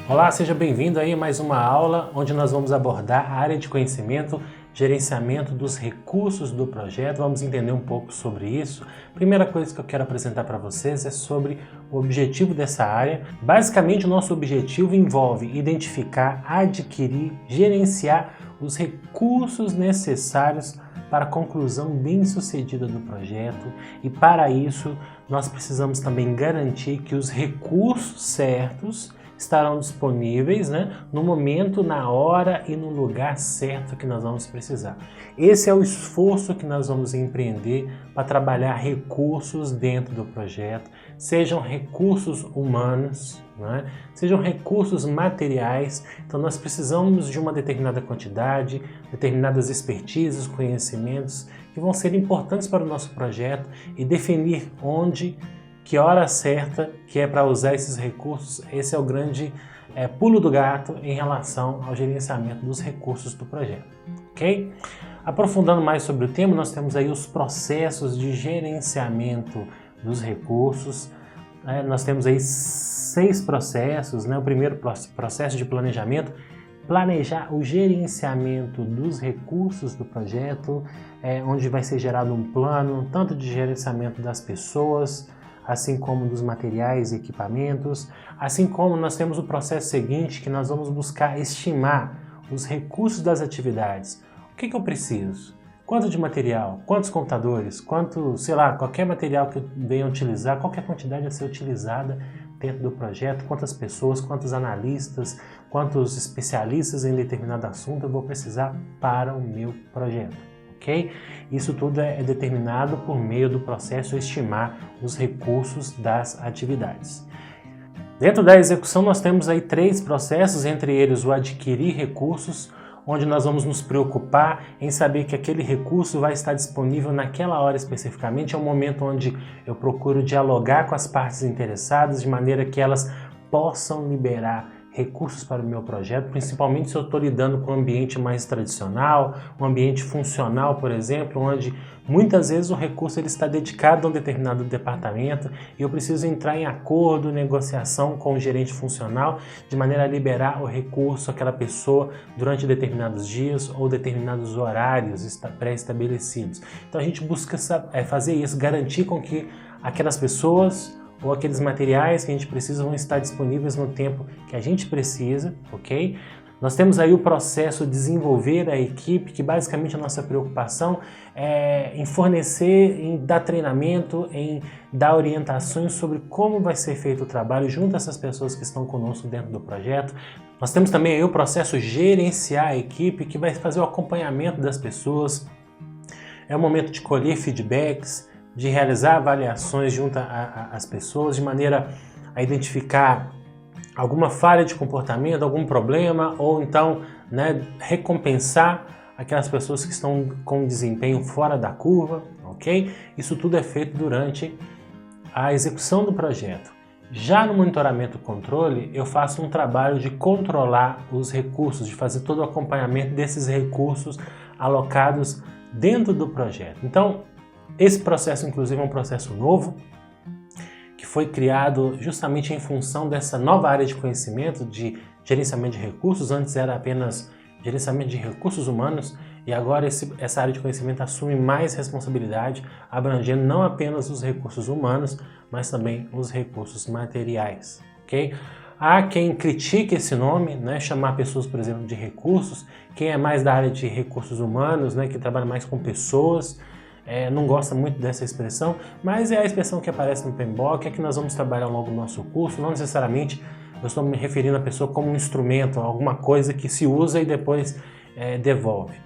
Olá, seja bem-vindo aí a mais uma aula onde nós vamos abordar a área de conhecimento, gerenciamento dos recursos do projeto. Vamos entender um pouco sobre isso. Primeira coisa que eu quero apresentar para vocês é sobre o objetivo dessa área. Basicamente, o nosso objetivo envolve identificar, adquirir, gerenciar os recursos necessários para a conclusão bem-sucedida do projeto, e para isso nós precisamos também garantir que os recursos certos estarão disponíveis, no momento, na hora e no lugar certo que nós vamos precisar. Esse é o esforço que nós vamos empreender para trabalhar recursos dentro do projeto, sejam recursos humanos, sejam recursos materiais. Então nós precisamos de uma determinada quantidade, determinadas expertises, conhecimentos que vão ser importantes para o nosso projeto e definir onde, que hora certa que é para usar esses recursos. Esse é o grande pulo do gato em relação ao gerenciamento dos recursos do projeto, ok? Aprofundando mais sobre o tema, nós temos aí os processos de gerenciamento dos recursos. Nós temos aí 6 processos, O primeiro processo de planejamento, planejar o gerenciamento dos recursos do projeto, onde vai ser gerado um plano, tanto de gerenciamento das pessoas, assim como dos materiais e equipamentos, assim como nós temos o processo seguinte, que nós vamos buscar estimar os recursos das atividades. O que eu preciso? Quanto de material? Quantos computadores? Quanto, qualquer material que eu venha utilizar, qualquer quantidade a ser utilizada dentro do projeto, quantas pessoas, quantos analistas, quantos especialistas em determinado assunto eu vou precisar para o meu projeto. Okay? Isso tudo é determinado por meio do processo estimar os recursos das atividades. Dentro da execução nós temos aí 3 processos, entre eles o adquirir recursos, onde nós vamos nos preocupar em saber que aquele recurso vai estar disponível naquela hora especificamente. É um momento onde eu procuro dialogar com as partes interessadas de maneira que elas possam liberar recursos para o meu projeto, principalmente se eu estou lidando com um ambiente mais tradicional, um ambiente funcional, por exemplo, onde muitas vezes o recurso ele está dedicado a um determinado departamento e eu preciso entrar em acordo, negociação com o gerente funcional, de maneira a liberar o recurso àquela pessoa durante determinados dias ou determinados horários pré-estabelecidos. Então a gente busca fazer isso, garantir com que aquelas pessoas ou aqueles materiais que a gente precisa vão estar disponíveis no tempo que a gente precisa, ok? Nós temos aí o processo de desenvolver a equipe, que basicamente a nossa preocupação é em fornecer, em dar treinamento, em dar orientações sobre como vai ser feito o trabalho junto a essas pessoas que estão conosco dentro do projeto. Nós temos também aí o processo gerenciar a equipe, que vai fazer o acompanhamento das pessoas. É o momento de colher feedbacks, de realizar avaliações junto às pessoas, de maneira a identificar alguma falha de comportamento, algum problema, ou então recompensar aquelas pessoas que estão com desempenho fora da curva, ok? Isso tudo é feito durante a execução do projeto. Já no monitoramento e controle, eu faço um trabalho de controlar os recursos, de fazer todo o acompanhamento desses recursos alocados dentro do projeto. Então, esse processo, inclusive, é um processo novo, que foi criado justamente em função dessa nova área de conhecimento de gerenciamento de recursos. Antes era apenas gerenciamento de recursos humanos e agora essa área de conhecimento assume mais responsabilidade, abrangendo não apenas os recursos humanos, mas também os recursos materiais, ok? Há quem critique esse nome, chamar pessoas, por exemplo, de recursos. Quem é mais da área de recursos humanos, que trabalha mais com pessoas, não gosta muito dessa expressão, mas é a expressão que aparece no PMBOK, é que nós vamos trabalhar ao longo do nosso curso. Não necessariamente eu estou me referindo à pessoa como um instrumento, alguma coisa que se usa e depois devolve,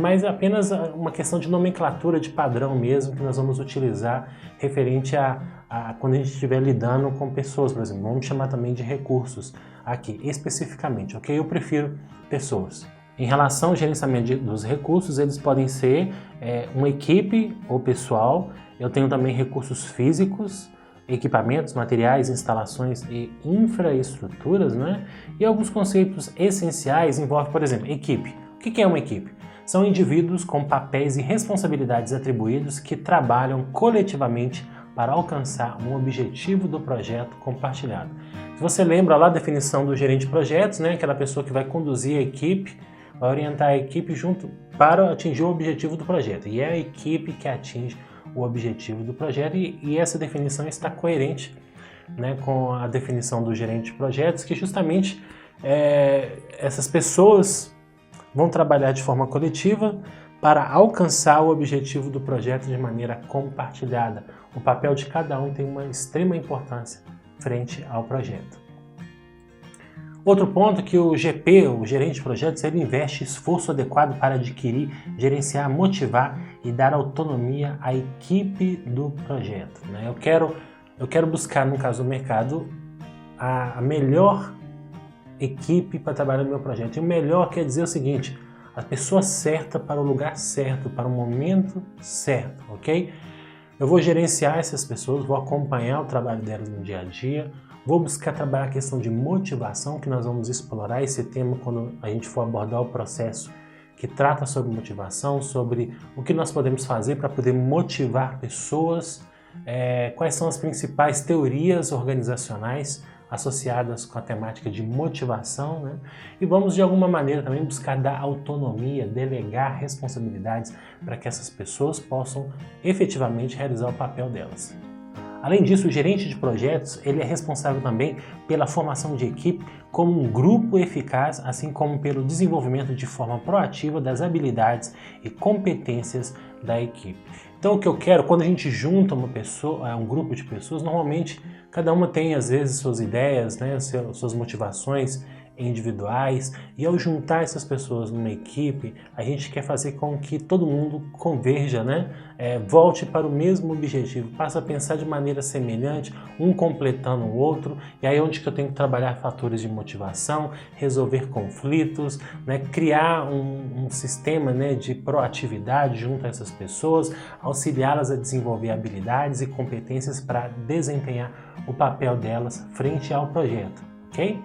mas é apenas uma questão de nomenclatura, de padrão mesmo, que nós vamos utilizar referente a quando a gente estiver lidando com pessoas, por exemplo. Vamos chamar também de recursos aqui, especificamente, ok? Eu prefiro pessoas. Em relação ao gerenciamento dos recursos, eles podem ser uma equipe ou pessoal. Eu tenho também recursos físicos, equipamentos, materiais, instalações e infraestruturas, E alguns conceitos essenciais envolvem, por exemplo, equipe. O que é uma equipe? São indivíduos com papéis e responsabilidades atribuídos que trabalham coletivamente para alcançar um objetivo do projeto compartilhado. Se você lembra lá a definição do gerente de projetos, né, aquela pessoa que vai conduzir a equipe, vai orientar a equipe junto para atingir o objetivo do projeto. E é a equipe que atinge o objetivo do projeto e essa definição está coerente, né, com a definição do gerente de projetos, que justamente essas pessoas vão trabalhar de forma coletiva para alcançar o objetivo do projeto de maneira compartilhada. O papel de cada um tem uma extrema importância frente ao projeto. Outro ponto é que o GP, o gerente de projetos, ele investe esforço adequado para adquirir, gerenciar, motivar e dar autonomia à equipe do projeto, né? Eu quero buscar, no caso do mercado, a melhor equipe para trabalhar no meu projeto. E o melhor quer dizer o seguinte: a pessoa certa para o lugar certo, para o momento certo, ok? Eu vou gerenciar essas pessoas, vou acompanhar o trabalho delas no dia a dia, vou buscar trabalhar a questão de motivação, que nós vamos explorar esse tema quando a gente for abordar o processo que trata sobre motivação, sobre o que nós podemos fazer para poder motivar pessoas, quais são as principais teorias organizacionais associadas com a temática de motivação, né? E vamos de alguma maneira também buscar dar autonomia, delegar responsabilidades para que essas pessoas possam efetivamente realizar o papel delas. Além disso, o gerente de projetos ele é responsável também pela formação de equipe como um grupo eficaz, assim como pelo desenvolvimento de forma proativa das habilidades e competências da equipe. Então, o que eu quero, quando a gente junta uma pessoa, um grupo de pessoas, normalmente cada uma tem às vezes suas ideias, né, suas motivações individuais, e ao juntar essas pessoas numa equipe, a gente quer fazer com que todo mundo converja, né? Volte para o mesmo objetivo, passe a pensar de maneira semelhante, um completando o outro, e aí é onde que eu tenho que trabalhar fatores de motivação, resolver conflitos, né? Criar um sistema, né, de proatividade junto a essas pessoas, auxiliá-las a desenvolver habilidades e competências para desempenhar o papel delas frente ao projeto, ok?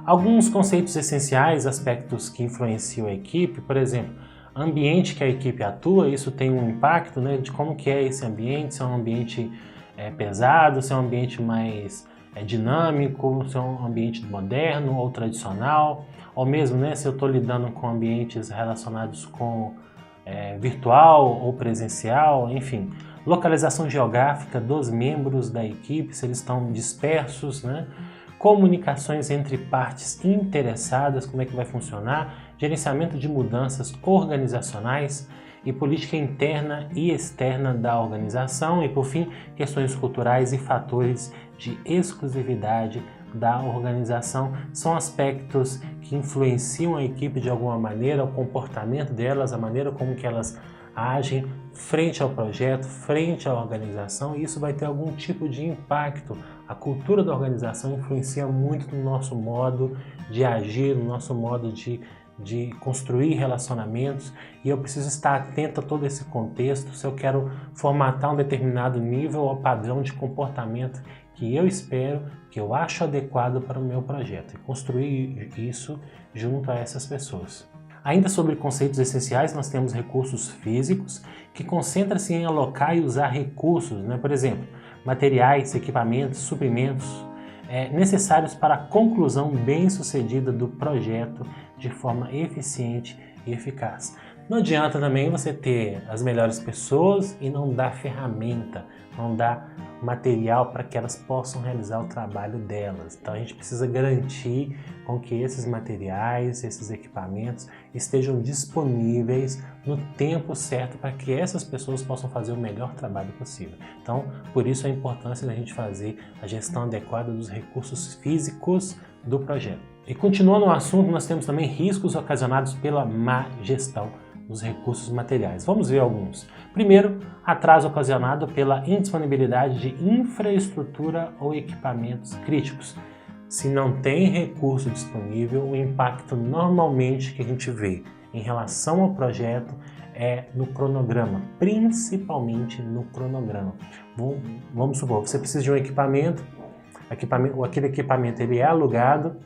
Alguns conceitos essenciais, aspectos que influenciam a equipe, por exemplo, ambiente que a equipe atua, isso tem um impacto, né, de como que é esse ambiente, se é um ambiente pesado, se é um ambiente mais dinâmico, se é um ambiente moderno ou tradicional, ou mesmo, né, se eu estou lidando com ambientes relacionados com virtual ou presencial, enfim. Localização geográfica dos membros da equipe, se eles estão dispersos, né? Comunicações entre partes interessadas, como é que vai funcionar, gerenciamento de mudanças organizacionais e política interna e externa da organização e, por fim, questões culturais e fatores de exclusividade da organização. São aspectos que influenciam a equipe de alguma maneira, o comportamento delas, a maneira como que elas agem frente ao projeto, frente à organização, e isso vai ter algum tipo de impacto. A cultura da organização influencia muito no nosso modo de agir, no nosso modo de construir relacionamentos, e eu preciso estar atento a todo esse contexto se eu quero formatar um determinado nível ou padrão de comportamento que eu espero, que eu acho adequado para o meu projeto, e construir isso junto a essas pessoas. Ainda sobre conceitos essenciais, nós temos recursos físicos, que concentra-se em alocar e usar recursos, né? Por exemplo, materiais, equipamentos, suprimentos necessários para a conclusão bem-sucedida do projeto de forma eficiente e eficaz. Não adianta também você ter as melhores pessoas e não dar ferramenta, não dar material para que elas possam realizar o trabalho delas. Então a gente precisa garantir com que esses materiais, esses equipamentos estejam disponíveis no tempo certo para que essas pessoas possam fazer o melhor trabalho possível. Então, por isso a importância da gente fazer a gestão adequada dos recursos físicos do projeto. E continuando o assunto, nós temos também riscos ocasionados pela má gestão dos recursos materiais. Vamos ver alguns. Primeiro, atraso ocasionado pela indisponibilidade de infraestrutura ou equipamentos críticos. Se não tem recurso disponível, o impacto normalmente que a gente vê em relação ao projeto é no cronograma, principalmente no cronograma. Vamos supor, você precisa de um equipamento, aquele equipamento ele é alugado,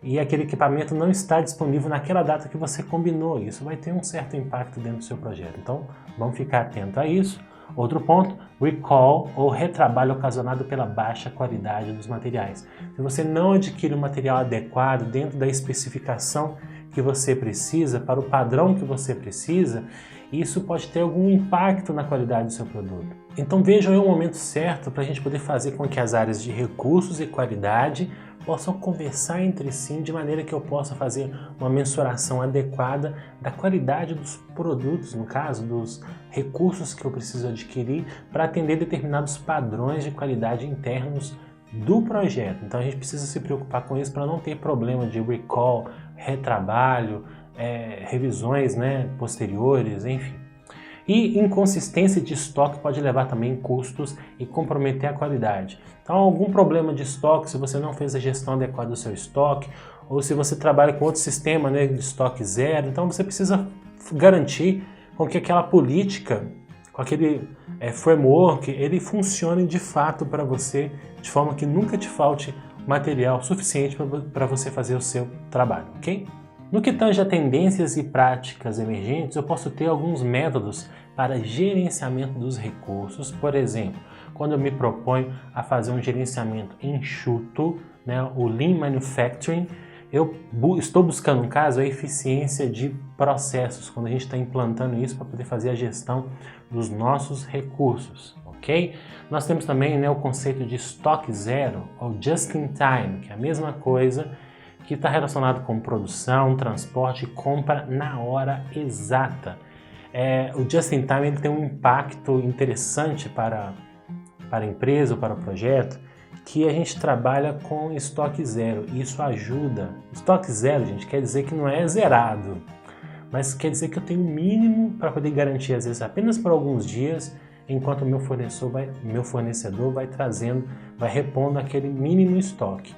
e aquele equipamento não está disponível naquela data que você combinou. Isso vai ter um certo impacto dentro do seu projeto. Então, vamos ficar atento a isso. Outro ponto, recall ou retrabalho ocasionado pela baixa qualidade dos materiais. Se você não adquire um material adequado dentro da especificação que você precisa, para o padrão que você precisa, isso pode ter algum impacto na qualidade do seu produto. Então vejam aí o momento certo para a gente poder fazer com que as áreas de recursos e qualidade possam conversar entre si de maneira que eu possa fazer uma mensuração adequada da qualidade dos produtos, no caso, dos recursos que eu preciso adquirir para atender determinados padrões de qualidade internos do projeto. Então a gente precisa se preocupar com isso para não ter problema de recall, retrabalho, revisões, né, posteriores, enfim. E inconsistência de estoque pode levar também custos e comprometer a qualidade. Então, algum problema de estoque, se você não fez a gestão adequada do seu estoque, ou se você trabalha com outro sistema, né, de estoque zero, então você precisa garantir com que aquela política, com aquele framework, ele funcione de fato para você, de forma que nunca te falte material suficiente para você fazer o seu trabalho, ok? No que tange a tendências e práticas emergentes, eu posso ter alguns métodos para gerenciamento dos recursos. Por exemplo, quando eu me proponho a fazer um gerenciamento enxuto, né, o Lean Manufacturing, eu estou buscando, no caso, a eficiência de processos, quando a gente está implantando isso para poder fazer a gestão dos nossos recursos, ok? Nós temos também, né, o conceito de estoque zero, ou just in time, que é a mesma coisa, que está relacionado com produção, transporte e compra na hora exata. O Just in Time ele tem um impacto interessante para a empresa ou para o projeto, que a gente trabalha com estoque zero. E isso ajuda. Estoque zero, gente, quer dizer que não é zerado, mas quer dizer que eu tenho o mínimo para poder garantir, às vezes, apenas por alguns dias, enquanto o meu fornecedor vai repondo aquele mínimo estoque.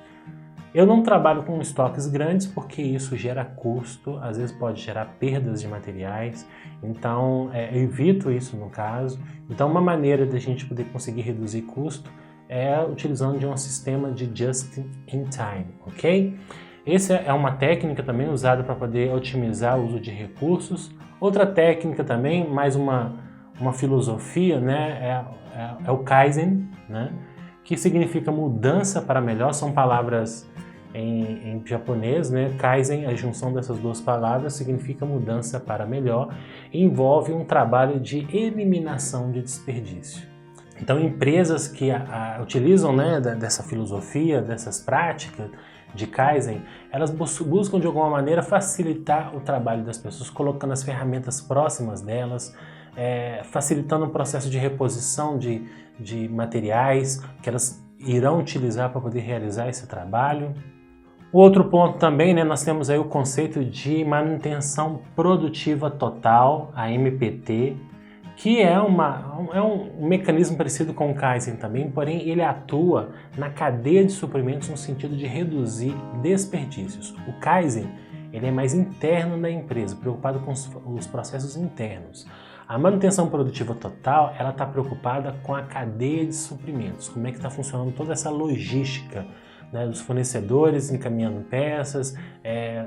Eu não trabalho com estoques grandes porque isso gera custo, às vezes pode gerar perdas de materiais, então eu evito isso no caso. Então uma maneira da gente poder conseguir reduzir custo é utilizando de um sistema de just in time, ok? Essa é uma técnica também usada para poder otimizar o uso de recursos. Outra técnica também, mais uma filosofia, né, é o Kaizen, né? Que significa mudança para melhor, são palavras em japonês, né? Kaizen, a junção dessas duas palavras, significa mudança para melhor e envolve um trabalho de eliminação de desperdício. Então, empresas que utilizam, né, dessa filosofia, dessas práticas de Kaizen, elas buscam de alguma maneira facilitar o trabalho das pessoas, colocando as ferramentas próximas delas, facilitando o processo de reposição de materiais que elas irão utilizar para poder realizar esse trabalho. O outro ponto também, né, nós temos aí o conceito de manutenção produtiva total, a MPT, que é um mecanismo parecido com o Kaizen também, porém ele atua na cadeia de suprimentos no sentido de reduzir desperdícios. O Kaizen ele é mais interno da empresa, preocupado com os processos internos. A manutenção produtiva total, ela está preocupada com a cadeia de suprimentos, como é que está funcionando toda essa logística, né, dos fornecedores encaminhando peças,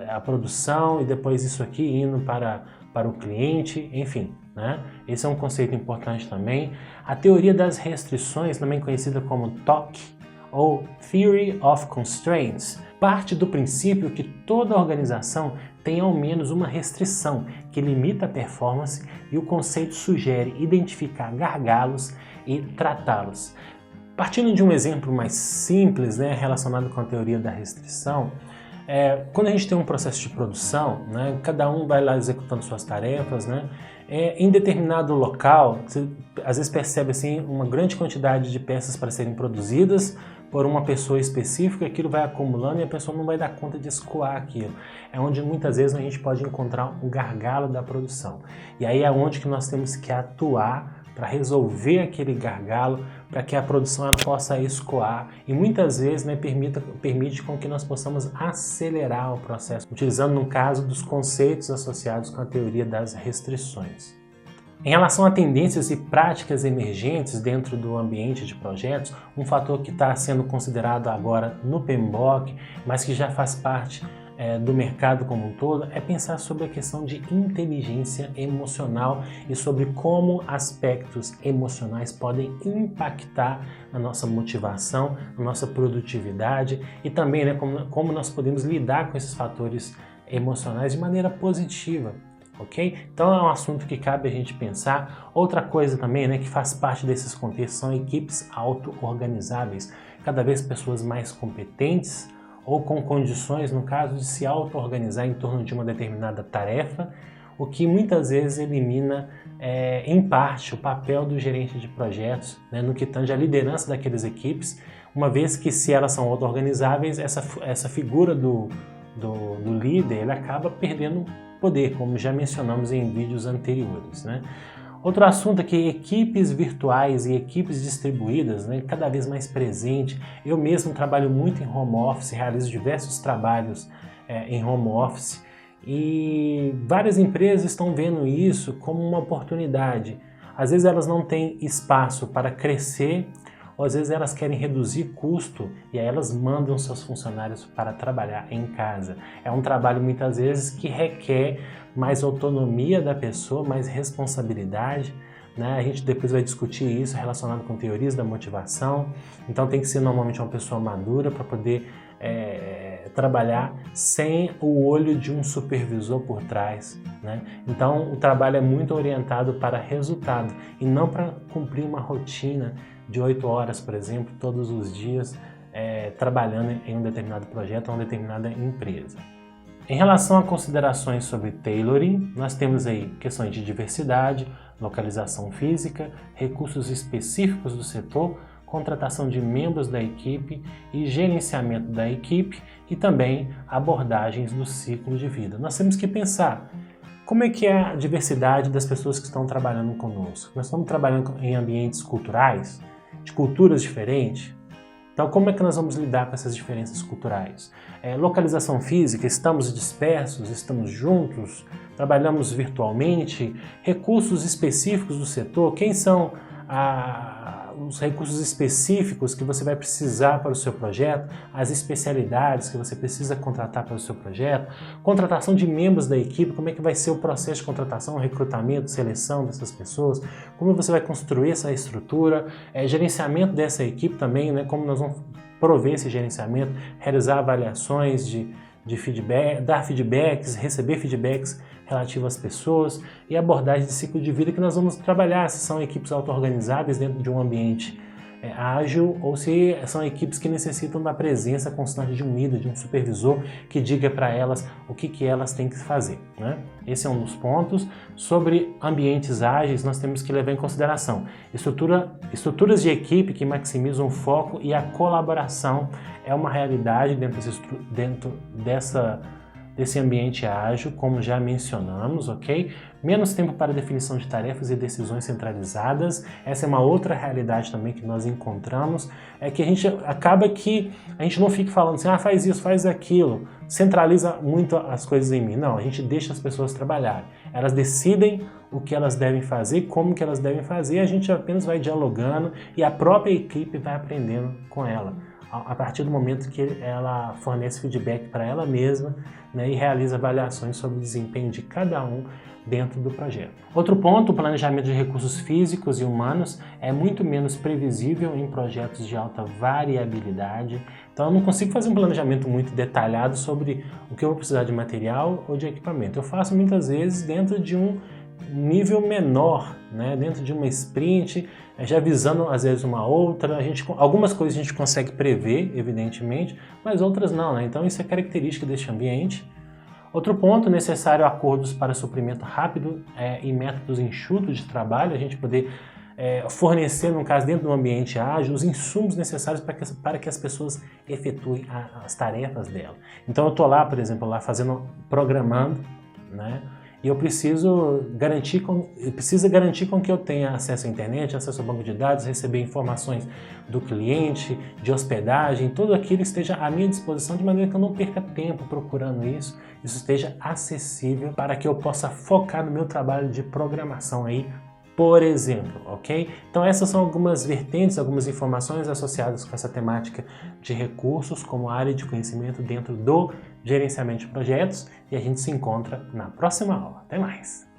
a produção e depois isso aqui indo para o cliente, enfim, né? Esse é um conceito importante também. A teoria das restrições, também conhecida como TOC, ou Theory of Constraints, parte do princípio que toda organização tem ao menos uma restrição que limita a performance e o conceito sugere identificar gargalos e tratá-los. Partindo de um exemplo mais simples, né, relacionado com a teoria da restrição, quando a gente tem um processo de produção, né, cada um vai lá executando suas tarefas, né, em determinado local, você às vezes percebe assim, uma grande quantidade de peças para serem produzidas por uma pessoa específica, aquilo vai acumulando e a pessoa não vai dar conta de escoar aquilo. É onde muitas vezes a gente pode encontrar um gargalo da produção. E aí é onde que nós temos que atuar para resolver aquele gargalo, para que a produção ela possa escoar e muitas vezes, né, permite com que nós possamos acelerar o processo, utilizando no caso dos conceitos associados com a teoria das restrições. Em relação a tendências e práticas emergentes dentro do ambiente de projetos, um fator que está sendo considerado agora no PMBOK, mas que já faz parte do mercado como um todo, é pensar sobre a questão de inteligência emocional e sobre como aspectos emocionais podem impactar a nossa motivação, a nossa produtividade e também, né, como nós podemos lidar com esses fatores emocionais de maneira positiva. Ok? Então é um assunto que cabe a gente pensar. Outra coisa também, né, que faz parte desses contextos são equipes auto-organizáveis. Cada vez pessoas mais competentes ou com condições, no caso, de se auto-organizar em torno de uma determinada tarefa, o que muitas vezes elimina, em parte, o papel do gerente de projetos, né, no que tange a liderança daquelas equipes, uma vez que, se elas são auto-organizáveis, essa figura do líder, ele acaba perdendo poder, como já mencionamos em vídeos anteriores, né? Outro assunto é que equipes virtuais e equipes distribuídas, né, cada vez mais presente. Eu mesmo trabalho muito em home office, realizo diversos trabalhos em home office e várias empresas estão vendo isso como uma oportunidade. Às vezes elas não têm espaço para crescer, ou às vezes elas querem reduzir custo e aí elas mandam seus funcionários para trabalhar em casa. É um trabalho muitas vezes que requer mais autonomia da pessoa, mais responsabilidade, né? A gente depois vai discutir isso relacionado com teorias da motivação. Então tem que ser normalmente uma pessoa madura para poder trabalhar sem o olho de um supervisor por trás, né? Então o trabalho é muito orientado para resultado e não para cumprir uma rotina de 8 horas, por exemplo, todos os dias, trabalhando em um determinado projeto ou uma determinada empresa. Em relação a considerações sobre tailoring, nós temos aí questões de diversidade, localização física, recursos específicos do setor, contratação de membros da equipe e gerenciamento da equipe e também abordagens do ciclo de vida. Nós temos que pensar como é que é a diversidade das pessoas que estão trabalhando conosco. Nós estamos trabalhando em ambientes culturais, de culturas diferentes. Então, como é que nós vamos lidar com essas diferenças culturais? Localização física, estamos dispersos, estamos juntos, trabalhamos virtualmente, recursos específicos do setor, quem são os recursos específicos que você vai precisar para o seu projeto, as especialidades que você precisa contratar para o seu projeto, contratação de membros da equipe, como é que vai ser o processo de contratação, recrutamento, seleção dessas pessoas, como você vai construir essa estrutura, gerenciamento dessa equipe também, né, como nós vamos prover esse gerenciamento, realizar avaliações de feedback, dar feedbacks, receber feedbacks relativos às pessoas e abordagem de ciclo de vida que nós vamos trabalhar, se são equipes auto-organizáveis dentro de um ambiente ágil ou se são equipes que necessitam da presença constante de um líder, de um supervisor que diga para elas o que elas têm que fazer, né? Esse é um dos pontos. Sobre ambientes ágeis, nós temos que levar em consideração estruturas de equipe que maximizam o foco e a colaboração é uma realidade dentro desse ambiente ágil, como já mencionamos, ok? Menos tempo para definição de tarefas e decisões centralizadas. Essa é uma outra realidade também que nós encontramos, é que a gente acaba que a gente não fica falando assim, faz isso, faz aquilo, centraliza muito as coisas em mim. Não, a gente deixa as pessoas trabalharem. Elas decidem o que elas devem fazer, como que elas devem fazer, a gente apenas vai dialogando e a própria equipe vai aprendendo com ela, a partir do momento que ela fornece feedback para ela mesma, né, e realiza avaliações sobre o desempenho de cada um dentro do projeto. Outro ponto, o planejamento de recursos físicos e humanos é muito menos previsível em projetos de alta variabilidade. Então eu não consigo fazer um planejamento muito detalhado sobre o que eu vou precisar de material ou de equipamento. Eu faço muitas vezes dentro de um nível menor, né? Dentro de uma sprint, já visando às vezes uma outra. Algumas coisas a gente consegue prever, evidentemente, mas outras não, né? Então isso é característica deste ambiente. Outro ponto, necessário acordos para suprimento rápido e métodos enxutos de trabalho, a gente poder fornecer, no caso, dentro do ambiente ágil, os insumos necessários para que as pessoas efetuem as tarefas dela. Então eu estou lá, por exemplo, programando, né? E eu preciso garantir com que eu tenha acesso à internet, acesso ao banco de dados, receber informações do cliente, de hospedagem, tudo aquilo esteja à minha disposição de maneira que eu não perca tempo procurando isso esteja acessível para que eu possa focar no meu trabalho de programação aí por exemplo, ok? Então essas são algumas vertentes, algumas informações associadas com essa temática de recursos como área de conhecimento dentro do gerenciamento de projetos, e a gente se encontra na próxima aula. Até mais!